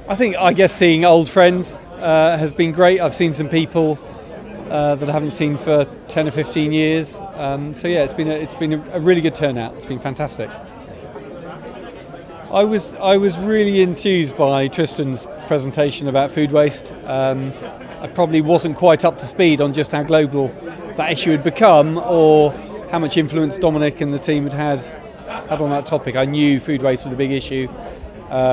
I guess seeing old friends has been great. I've seen some people that I haven't seen for 10 or 15 years. So yeah, it's been a really good turnout. It's been fantastic. I was really enthused by Tristan's presentation about food waste. I probably wasn't quite up to speed on just how global that issue had become, or how much influence Dominic and the team had on that topic. I knew food waste was a big issue.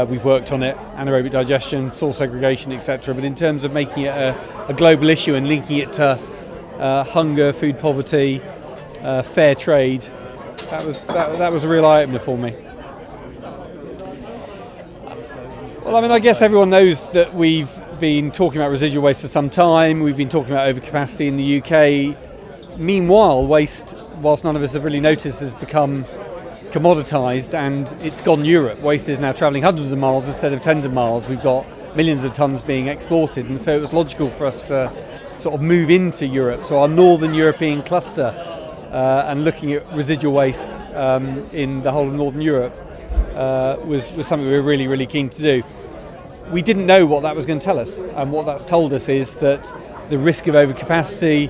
We've worked on it, anaerobic digestion, source segregation, etc. But in terms of making it a global issue and linking it to hunger, food poverty, fair trade, that was a real eye-opener for me. Well, I mean, I guess everyone knows that we've been talking about residual waste for some time. We've been talking about overcapacity in the UK. Meanwhile, waste, whilst none of us have really noticed, has become commoditised and it's gone Europe. Waste is now travelling hundreds of miles instead of tens of miles. We've got millions of tonnes being exported, and so it was logical for us to sort of move into Europe. So our Northern European cluster and looking at residual waste in the whole of Northern Europe was something we were really, really keen to do. We didn't know what that was going to tell us, and what that's told us is that the risk of overcapacity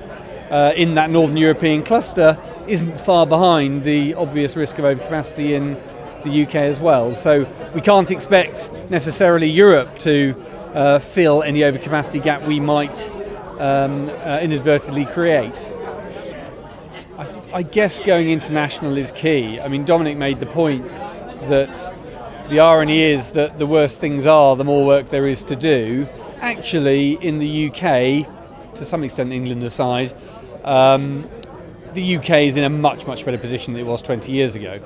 in that Northern European cluster isn't far behind the obvious risk of overcapacity in the UK as well. So we can't expect necessarily Europe to fill any overcapacity gap we might inadvertently create. I guess going international is key. I mean, Dominic made the point that the irony is that the worse things are, the more work there is to do. Actually, in the UK, to some extent England aside, the UK is in a much, much better position than it was 20 years ago.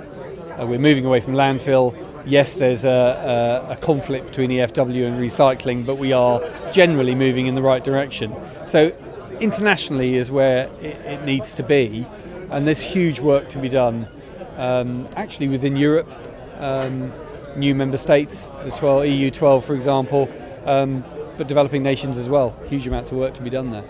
We're moving away from landfill. Yes, there's a conflict between EFW and recycling, but we are generally moving in the right direction. So internationally is where it needs to be, and there's huge work to be done actually within Europe. New member states, the EU 12 for example, but developing nations as well. Huge amounts of work to be done there.